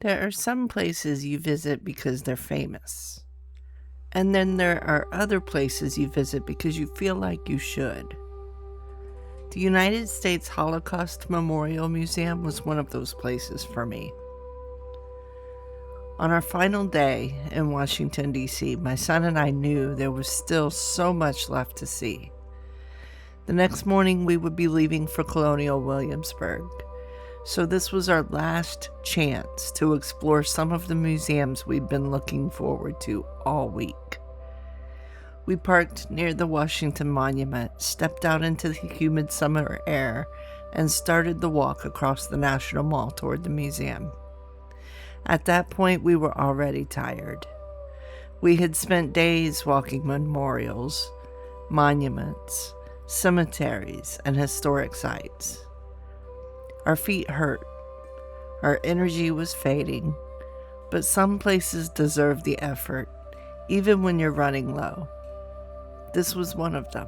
There are some places you visit because they're famous. And then there are other places you visit because you feel like you should. The United States Holocaust Memorial Museum was one of those places for me. On our final day in Washington, D.C., my son and I knew there was still so much left to see. The next morning, we would be leaving for Colonial Williamsburg, so this was our last chance to explore some of the museums we'd been looking forward to all week. We parked near the Washington Monument, stepped out into the humid summer air, and started the walk across the National Mall toward the museum. At that point, we were already tired. We had spent days walking memorials, monuments, cemeteries, and historic sites. Our feet hurt. Our energy was fading, but some places deserve the effort, even when you're running low. This was one of them.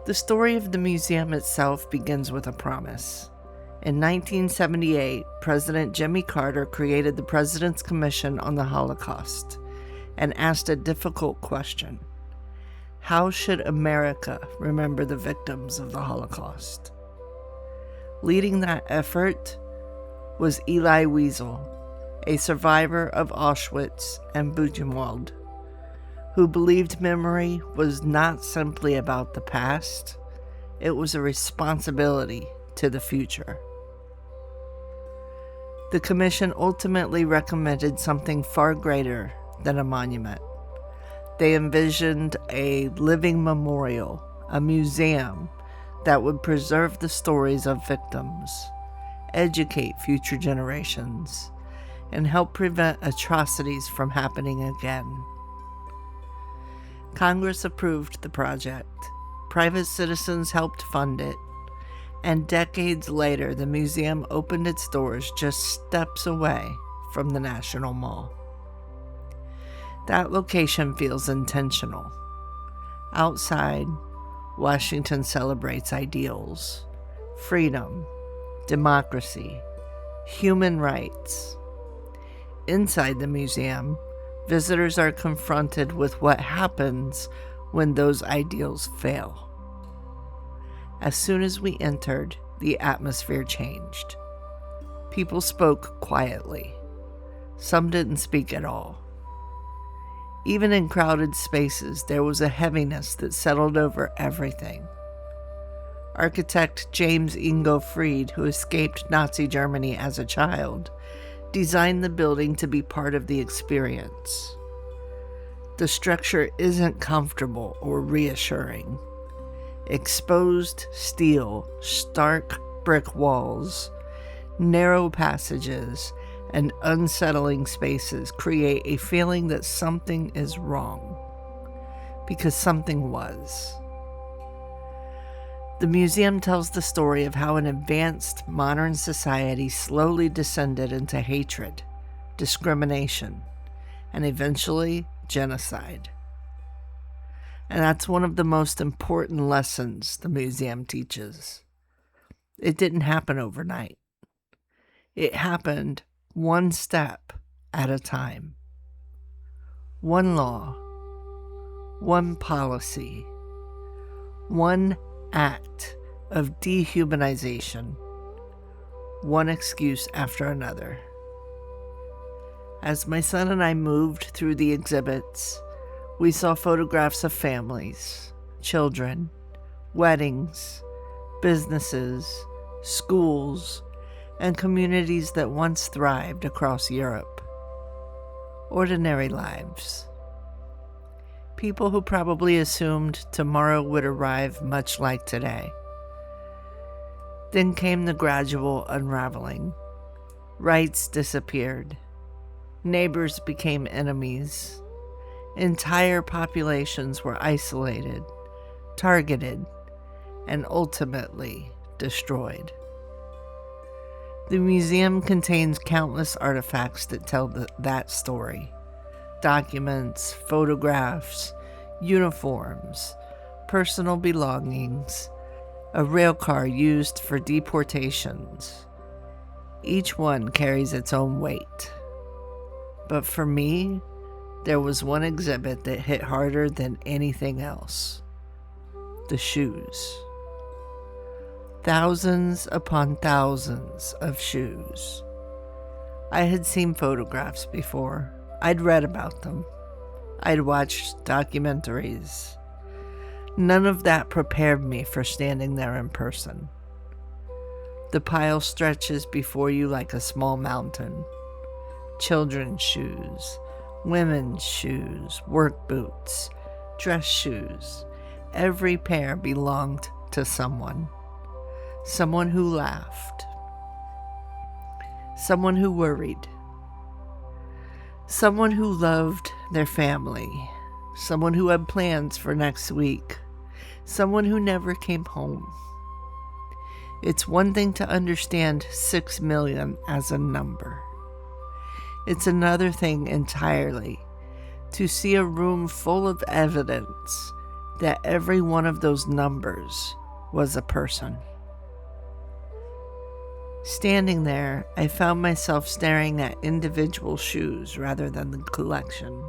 The story of the museum itself begins with a promise. In 1978, President Jimmy Carter created the President's Commission on the Holocaust and asked a difficult question. How should America remember the victims of the Holocaust? Leading that effort was Elie Wiesel, a survivor of Auschwitz and Buchenwald, who believed memory was not simply about the past, it was a responsibility to the future. The commission ultimately recommended something far greater than a monument. They envisioned a living memorial, a museum that would preserve the stories of victims, educate future generations, and help prevent atrocities from happening again. Congress approved the project. Private citizens helped fund it. And decades later, the museum opened its doors just steps away from the National Mall. That location feels intentional. Outside, Washington celebrates ideals, freedom, democracy, human rights. Inside the museum, visitors are confronted with what happens when those ideals fail. As soon as we entered, the atmosphere changed. People spoke quietly. Some didn't speak at all. Even in crowded spaces, there was a heaviness that settled over everything. Architect James Ingo Fried, who escaped Nazi Germany as a child, designed the building to be part of the experience. The structure isn't comfortable or reassuring. Exposed steel, stark brick walls, narrow passages, and unsettling spaces create a feeling that something is wrong, because something was. The museum tells the story of how an advanced modern society slowly descended into hatred, discrimination, and eventually genocide. And that's one of the most important lessons the museum teaches. It didn't happen overnight. It happened one step at a time. One law, one policy, one act of dehumanization, one excuse after another. As my son and I moved through the exhibits, we saw photographs of families, children, weddings, businesses, schools, and communities that once thrived across Europe. Ordinary lives. People who probably assumed tomorrow would arrive much like today. Then came the gradual unraveling. Rights disappeared. Neighbors became enemies. Entire populations were isolated, targeted, and ultimately destroyed. The museum contains countless artifacts that tell that story. Documents, photographs, uniforms, personal belongings, a railcar used for deportations, Each one carries its own weight. But for me, there was one exhibit that hit harder than anything else. The shoes. Thousands upon thousands of shoes. I had seen photographs before. I'd read about them. I'd watched documentaries. None of that prepared me for standing there in person. The pile stretches before you like a small mountain. Children's shoes, women's shoes, work boots, dress shoes. Every pair belonged to someone. Someone who laughed. Someone who worried. Someone who loved their family. Someone who had plans for next week. Someone who never came home. It's one thing to understand 6 million as a number. It's another thing entirely to see a room full of evidence that every one of those numbers was a person. Standing there, I found myself staring at individual shoes rather than the collection.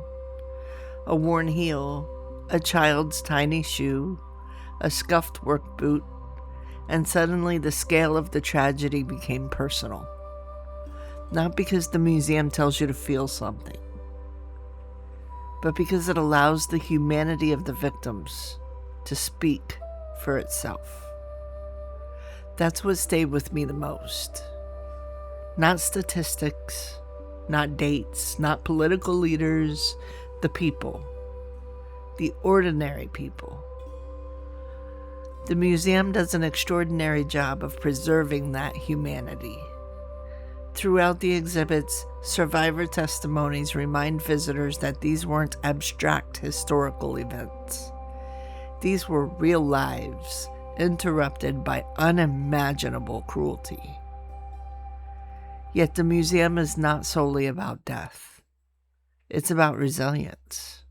A worn heel, a child's tiny shoe, a scuffed work boot, and suddenly the scale of the tragedy became personal. Not because the museum tells you to feel something, but because it allows the humanity of the victims to speak for itself. That's what stayed with me the most. Not statistics, not dates, not political leaders, the people, the ordinary people. The museum does an extraordinary job of preserving that humanity. Throughout the exhibits, survivor testimonies remind visitors that these weren't abstract historical events. These were real lives, interrupted by unimaginable cruelty. Yet the museum is not solely about death. It's about resilience.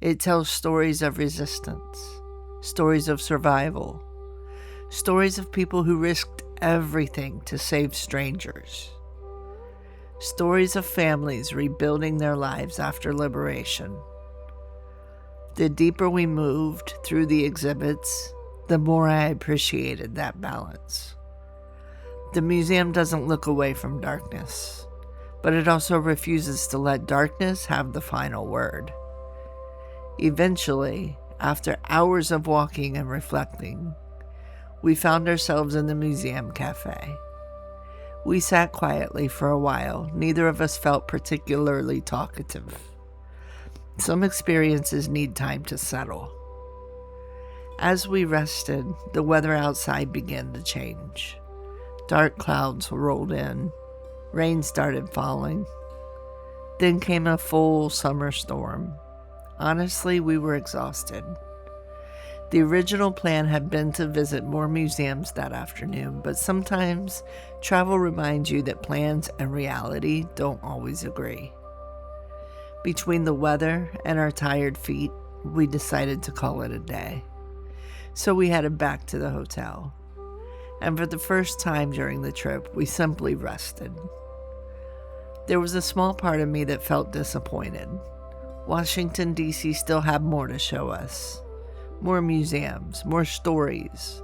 It tells stories of resistance, stories of survival, stories of people who risked everything to save strangers, stories of families rebuilding their lives after liberation. The deeper we moved through the exhibits, the more I appreciated that balance. The museum doesn't look away from darkness, but it also refuses to let darkness have the final word. Eventually, after hours of walking and reflecting, we found ourselves in the museum cafe. We sat quietly for a while. Neither of us felt particularly talkative. Some experiences need time to settle. As we rested, the weather outside began to change. Dark clouds rolled in. Rain started falling. Then came a full summer storm. Honestly, we were exhausted. The original plan had been to visit more museums that afternoon, but sometimes travel reminds you that plans and reality don't always agree. Between the weather and our tired feet, we decided to call it a day. So we headed back to the hotel. And for the first time during the trip, we simply rested. There was a small part of me that felt disappointed. Washington, D.C. still had more to show us. More museums, more stories,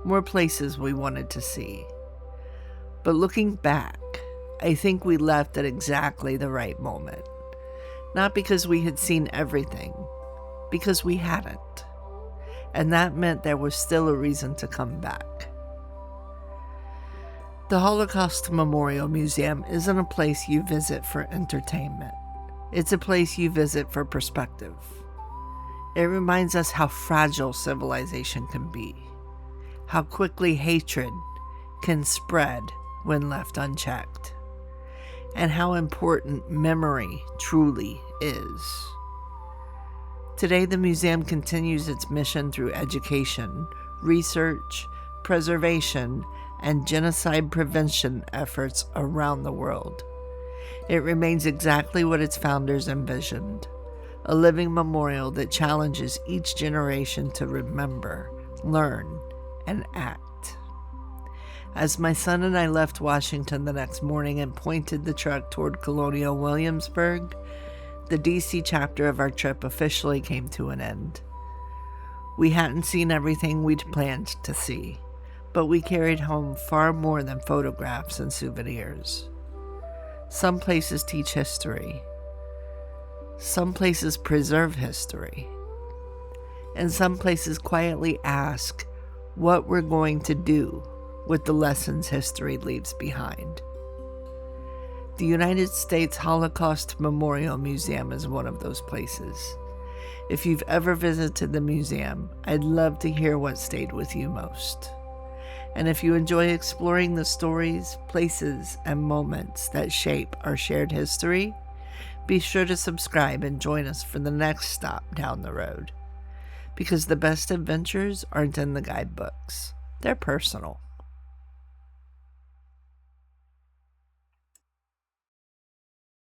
more places we wanted to see. But looking back, I think we left at exactly the right moment. Not because we had seen everything, because we hadn't. And that meant there was still a reason to come back. The Holocaust Memorial Museum isn't a place you visit for entertainment. It's a place you visit for perspective. It reminds us how fragile civilization can be, how quickly hatred can spread when left unchecked, and how important memory truly is. Today, the museum continues its mission through education, research, preservation, and genocide prevention efforts around the world. It remains exactly what its founders envisioned, a living memorial that challenges each generation to remember, learn, and act. As my son and I left Washington the next morning and pointed the truck toward Colonial Williamsburg, the DC chapter of our trip officially came to an end. We hadn't seen everything we'd planned to see, but we carried home far more than photographs and souvenirs. Some places teach history. Some places preserve history. And some places quietly ask what we're going to do with the lessons history leaves behind. The United States Holocaust Memorial Museum is one of those places. If you've ever visited the museum, I'd love to hear what stayed with you most. And if you enjoy exploring the stories, places, and moments that shape our shared history, be sure to subscribe and join us for the next stop down the road. Because the best adventures aren't in the guidebooks. They're personal.